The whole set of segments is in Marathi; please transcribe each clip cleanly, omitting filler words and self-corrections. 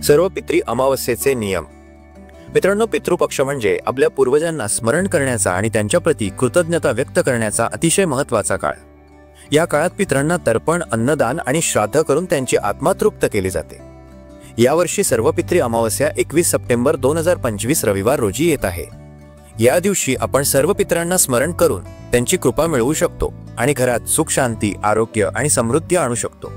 सर्व पितृ अमावस्येचे नियम. मित्रांनो, पितृपक्ष म्हणजे आपल्या पूर्वजांना स्मरण करण्याचा आणि त्यांच्याप्रती कृतज्ञता व्यक्त करण्याचा अतिशय महत्त्वाचा काळ. या काळात पितरांना तर्पण, अन्नदान आणि श्राद्ध करून त्यांची आत्मा तृप्त केली जाते. यावर्षी सर्व पितृ अमावस्या 21 सप्टेंबर 2025 रविवार रोजी येत आहे. या दिवशी आपण सर्व पितरांना स्मरण करून त्यांची कृपा मिळवू शकतो आणि घरात सुख, शांती, आरोग्य आणि समृद्धी आणू शकतो.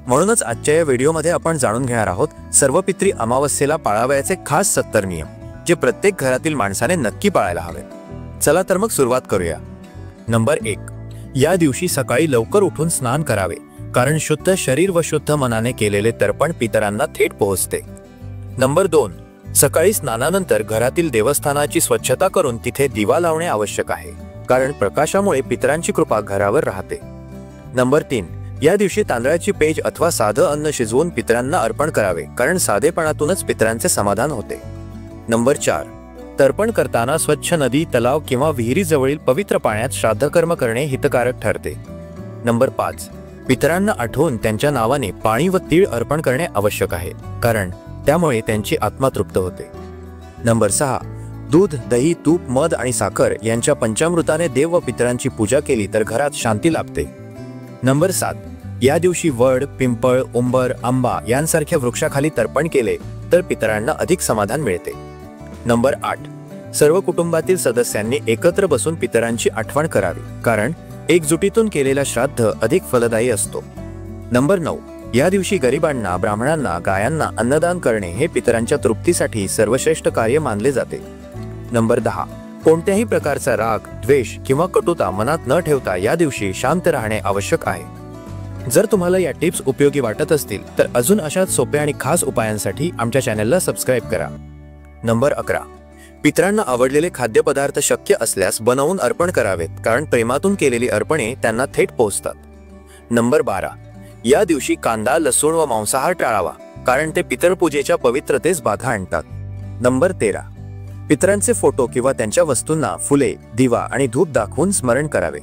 म्हणूनच आजच्या या व्हिडिओमध्ये आपण जाणून घेणार आहोत सर्व पितृ अमावस्येला पाळावयाचे खास 70 नियम, जे प्रत्येक घरातील माणसाने नक्की पाळायला हवेत. चला तर मग सुरुवात करूया. नंबर 1. या दिवशी सकाळी लवकर उठून स्नान करावे, कारण शुद्ध शरीर व शुद्ध मनाने केलेले तर्पण पितरांना थेट पोहोचते. नंबर 2. सकाळी स्नानानंतर घरातील देवस्थानाची स्वच्छता करून तिथे दिवा लावणे आवश्यक आहे, कारण प्रकाशामुळे पितरांची कृपा घरावर राहते. नंबर 3. या दिवशी तांदळाची पेज अथवा साधं अन्न शिजवून पितरांना अर्पण करावे, कारण साधेपणातूनच पितरांचे समाधान होते. नंबर 4. तर्पण करताना स्वच्छ नदी, तलाव किंवा विहिरीजवळील पवित्र पाण्यात श्राद्धकर्म करणे हितकारक ठरते. नंबर 5. पितरांना आठवून त्यांच्या नावाने पाणी व तीळ अर्पण करणे आवश्यक आहे, कारण त्यामुळे त्यांची आत्मा तृप्त होते. नंबर 6. दूध, दही, तूप, मध आणि साखर यांच्या पंचामृताने देव व पितरांची पूजा केली तर घरात शांती लाभते. नंबर 7. या दिवशी वड, पिंपळ, उंबर, आंबा यांसारख्या वृक्षाखाली तर्पण केले तर पितरांना अधिक समाधान मिळते. नंबर 8. सर्व कुटुंबातील सदस्यांनी एकत्र बसून पितरांची आठवण करावी, कारण एकजुटीतून केलेला श्राद्ध अधिक फलदायी असतो. नंबर 9. या दिवशी गरिबांना, ब्राह्मणांना, गायांना अन्नदान करणे हे पितरांच्या तृप्तीसाठी सर्वश्रेष्ठ कार्य मानले जाते. नंबर 10. कोणत्याही प्रकारचा राग, द्वेष किंवा कटुता मनात न ठेवता या दिवशी शांत राहणे आवश्यक आहे. जर तुम्हाला या टिप्स उपयोगी वाटत असतील तर अजून अशाच सोप्या आणि खास उपायांसाठी आमच्या चॅनलला सबस्क्राईब करा. नंबर 11. पितरांना आवडलेले खाद्यपदार्थ शक्य असल्यास बनवून अर्पण करावेत, कारण प्रेमातून केलेली अर्पणे त्यांना थेट पोहोचतात. नंबर 12. या दिवशी कांदा, लसूण व मांसाहार टाळावा, कारण ते पितरपूजेच्या पवित्रतेस बाधा आणतात. नंबर 13. पितरांचे फोटो किंवा त्यांच्या वस्तूंना फुले, दिवा आणि धूप दाखवून स्मरण करावे.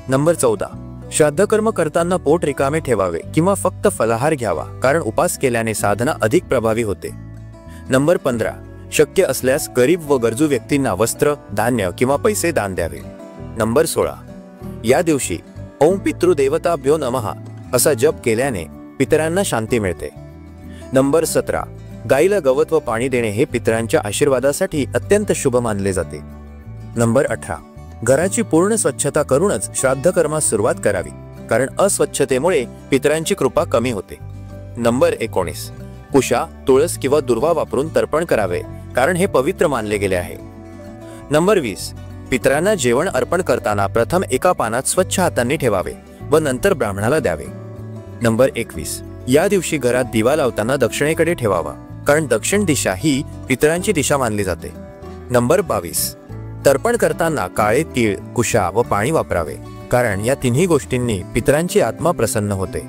नंबर 14. श्राद्धकर्म करताना पोट रिकामे ठेवावे किंवा फक्त फलाहार घ्यावा, कारण उपास केल्याने साधना अधिक प्रभावी होते. नंबर 15. शक्य असल्यास गरीब व गरजू व्यक्तींना वस्त्र, धान्य किंवा पैसे दान द्यावे. नंबर 16. या दिवशी ओम पितृदेवताभ्यो नमः असा जप केल्याने पितरांना शांती मिळते. नंबर 17. गाईला गवत व पाणी देणे हे पितरांच्या आशीर्वादासाठी अत्यंत शुभ मानले जाते. नंबर 18. घराची पूर्ण स्वच्छता करूनच श्राद्धकर्मास सुरुवात करावी, कारण अस्वच्छतेमुळे पितरांची कृपा कमी होते. नंबर 19. कुशा, तुळस किंवा दुर्वा वापरून तर्पण करावे, कारण हे पवित्र मानले गेले आहे. नंबर 20. पितरांना जेवण अर्पण करताना प्रथम एका पानात स्वच्छ हातांनी ठेवावे व नंतर ब्राह्मणाला द्यावे. नंबर 21. या दिवशी घरात दिवा लावताना दक्षिणेकडे ठेवावा, कारण दक्षिण दिशा ही पितरांची दिशा मानली जाते. नंबर 22. तर्पण करताना काळे तीळ, कुशा व पाणी वापरावे, कारण या तिन्ही गोष्टींनी पितरांची आत्मा प्रसन्न होते.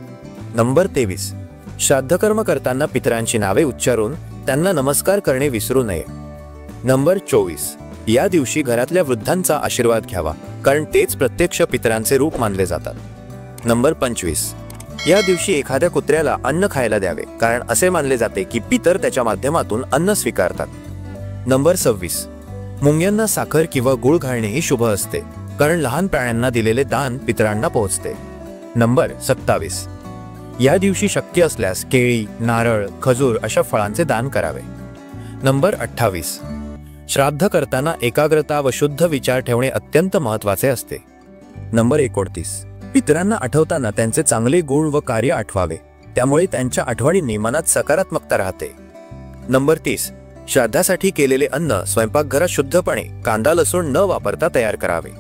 नंबर 23. श्राद्धकर्म करताना पितरांची नावे उच्चारून त्यांना नमस्कार करणे विसरू नये. नंबर 24. या दिवशी घरातल्या वृद्धांचा आशीर्वाद घ्यावा, कारण तेच प्रत्यक्ष पितरांचे रूप मानले जातात. नंबर 25. या दिवशी एखाद्या कुत्र्याला अन्न खायला द्यावे, कारण असे मानले जाते की पितर त्याच्या माध्यमातून अन्न स्वीकारतात. नंबर 26. मुंग्यांना साखर किंवा गुळ घालणे ही शुभ असते, कारण लहान प्राण्यांना दिलेले दान पितरांना पोहोचते. नंबर 27. या दिवशी शक्य असल्यास केळी, नारळ, खजूर अशा फळांचे दान करावे. नंबर 28. श्राद्ध करताना एकाग्रता व शुद्ध विचार ठेवणे अत्यंत महत्त्वाचे असते. नंबर 29. पितरांना आठवताना त्यांचे चांगले गुण व कार्य आठवावे, त्यामुळे त्यांच्या आठवणींनी मनात सकारात्मकता राहते. नंबर 30. श्राद्धासाठी केलेले अन्न स्वयंपाकघरात शुद्धपणे कांदा, लसूण न वापरता तयार करावे.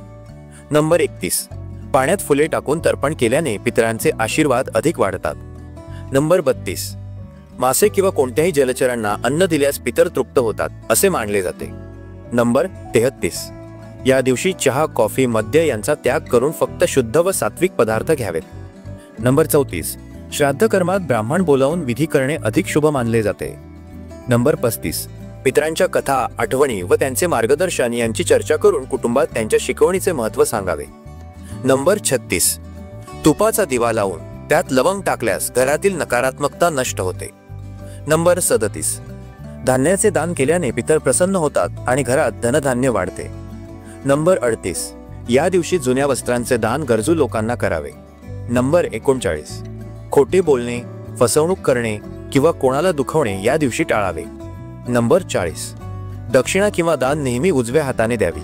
नंबर 31. पाण्यात फुले टाकून तर्पण केल्याने पितरांचे आशीर्वाद अधिक वाढतात. नंबर 32. मासे किंवा कोणत्याही जलचरांना अन्न दिल्यास पितर तृप्त होतात असे मानले जाते. नंबर 33. या दिवशी चहा, कॉफी, मद्य यांचा त्याग करून फक्त शुद्ध व सात्विक पदार्थ घ्यावेत. नंबर 34. श्राद्धकर्मात ब्राह्मण बोलावून विधी करणे अधिक शुभ मानले जाते. नंबर 35. पितरांच्या कथा, आठवणी व त्यांचे मार्गदर्शन यांची चर्चा करून कुटुंबात त्यांच्या शिकवणीचे महत्त्व सांगावे. नंबर 36. तुपाचा दिवा लावून त्यात लवंग टाकल्यास घरातील नकारात्मकता नष्ट होते. नंबर 37. धान्याचे दान केल्याने पितर प्रसन्न होतात आणि घरात धनधान्य वाढते. नंबर 38. या दिवशी जुन्या वस्त्रांचे दान गरजू लोकांना करावे. नंबर 39. खोटे बोलणे, फसवणूक करणे किंवा कोणाला दुखवणे या दिवशी टाळावे. नंबर 40. दक्षिणा किंवा दान नेहमी उजव्या हाताने द्यावी.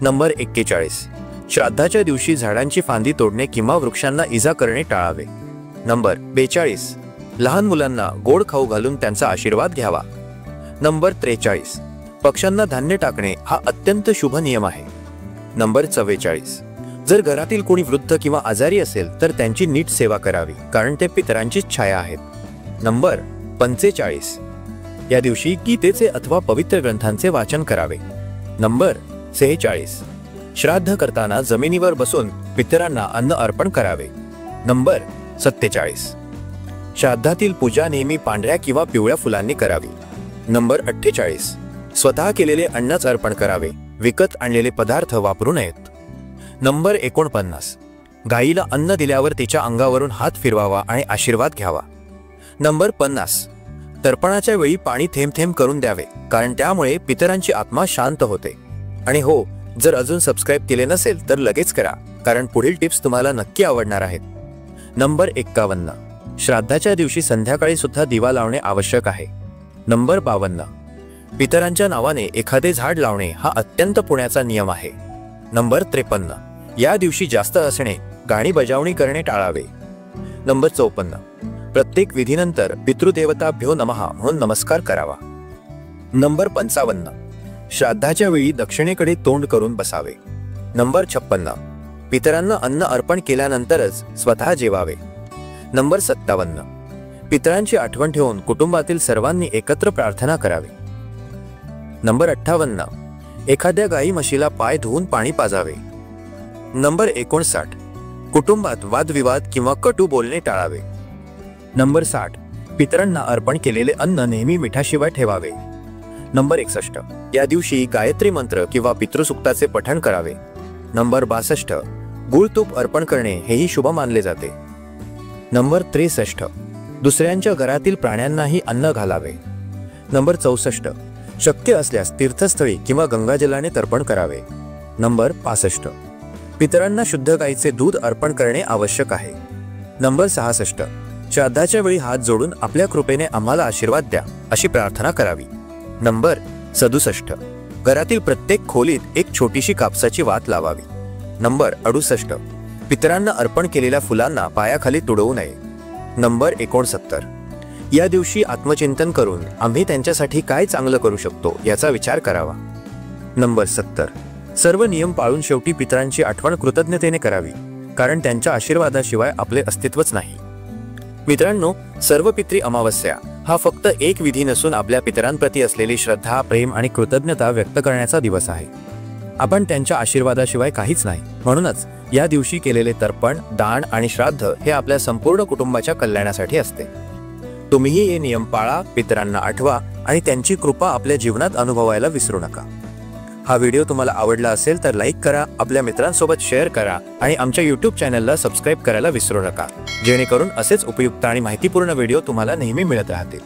नंबर 41. श्राद्धाच्या दिवशी झाडांची फांदी तोडणे किंवा वृक्षांना इजा करणे टाळावे. नंबर 42. लहान मुलांना गोड खाऊ घालून त्यांचा आशीर्वाद घ्यावा. नंबर 43. पक्ष्यांना धान्य टाकणे हा अत्यंत शुभ नियम आहे. नंबर 44. जर घरातील कोणी वृद्ध किंवा आजारी असेल तर त्यांची नीट सेवा करावी, कारण ते पितरांचीच छाया आहेत. नंबर 45. या दिवशी गीतेचे अथवा पवित्र ग्रंथांचे वाचन करावे. नंबर 46. श्राद्ध करताना जमिनीवर बसून पितरांना अन्न अर्पण करावे. नंबर 47. श्राद्धातील पूजा नेहमी पांढऱ्या किंवा पिवळ्या फुलांनी करावी. नंबर 48. स्वतः केलेले अन्नच अर्पण करावे, विकत आणलेले पदार्थ वापरू नयेत. नंबर 49. गायीला अन्न दिल्यावर तिच्या अंगावरून हात फिरवावा आणि आशीर्वाद घ्यावा. नंबर 50. तर्पणाच्या वेळी पाणी थेंब थेंब करून द्यावे, कारण त्यामुळे पितरांची आत्मा शांत होते. आणि हो, जर अजून सबस्क्राईब केले नसेल तर लगेच करा, कारण पुढील टिप्स तुम्हाला नक्की आवडणार आहेत. नंबर 51. श्राद्धाच्या दिवशी संध्याकाळी सुद्धा दिवा लावणे आवश्यक आहे. नंबर 52. पितरांच्या नावाने एखादे झाड लावणे हा अत्यंत पुण्याचा नियम आहे. नंबर 53. या दिवशी जास्त हसणे, गाणी बजावणी करणे टाळावे. नंबर 54. प्रत्येक विधीनंतर पितृदेवताभ्यो नमः म्हणून नमस्कार करावा. नंबर 55. श्राद्धाच्या वेळी दक्षिणेकडे तोंड करून बसावे. नंबर 56. पितरांना अन्न अर्पण केल्यानंतरच स्वतः जेवावे. नंबर 57. पितरांची आठवण ठेवून कुटुंबातील सर्वांनी एकत्र प्रार्थना करावी. नंबर 58. एखाद्या गाई म्हशीला पाय धुवून पाणी पाजावे. नंबर 59. कुटुंबात वादविवाद किंवा कटू बोलणे टाळावे. नंबर 60. पितरांना अर्पण केलेले अन्न नेहमी मिठाशिवाय ठेवावे. नंबर 61. या दिवशी गायत्री मंत्र किंवा पितृसुक्ताचे पठण करावे. नंबर 62. गुळ तूप अर्पण करणे हेही शुभ मानले जाते. नंबर 63. दुसऱ्यांच्या घरातील प्राण्यांनाही अन्न घालावे. नंबर 64. शक्य असल्यास तीर्थस्थळी किंवा गंगाजलाने तर्पण करावे. नंबर 65. पितरांना शुद्ध गाईचे दूध अर्पण करणे आवश्यक आहे. नंबर 66. श्राद्धाच्या वेळी हात जोडून आपल्या कृपेने आम्हाला आशीर्वाद द्या अशी प्रार्थना करावी. नंबर 67. घरातील प्रत्येक खोलीत एक छोटीशी कापसाची वात लावावी. नंबर 68. पितरांना अर्पण केलेल्या फुलांना पायाखाली तुडवू नये. नंबर 69. या दिवशी आत्मचिंतन करून आम्ही त्यांच्यासाठी काय चांगलं करू शकतो याचा विचार करावा. नंबर 70. सर्व नियम पाळून शेवटी पितरांची आठवण कृतज्ञतेने करावी, कारण त्यांच्या आशीर्वादाशिवाय आपले अस्तित्वच नाही. मित्रांनो, सर्वपित्री अमावस्या हा फक्त एक विधी नसून आपल्या पितरांप्रती असलेली श्रद्धा, प्रेम आणि कृतज्ञता व्यक्त करण्याचा दिवस आहे. आपण त्यांच्या आशीर्वादाशिवाय काहीच नाही. म्हणूनच या दिवशी केलेले तर्पण, दान आणि श्राद्ध हे आपल्या संपूर्ण कुटुंबाच्या कल्याणासाठी असते. तुम्हीही हे नियम पाळा, पितरांना आठवा आणि त्यांची कृपा आपल्या जीवनात अनुभवायला विसरू नका. हा व्हिडिओ तुम्हाला आवडला असेल तर लाईक करा, आपल्या मित्रांसोबत शेअर करा आणि आमच्या YouTube चॅनलला सबस्क्राईब करायला विसरू नका, जेणेकरून असेच उपयुक्त आणि माहितीपूर्ण व्हिडिओ तुम्हाला नेहमी मिळत राहतील.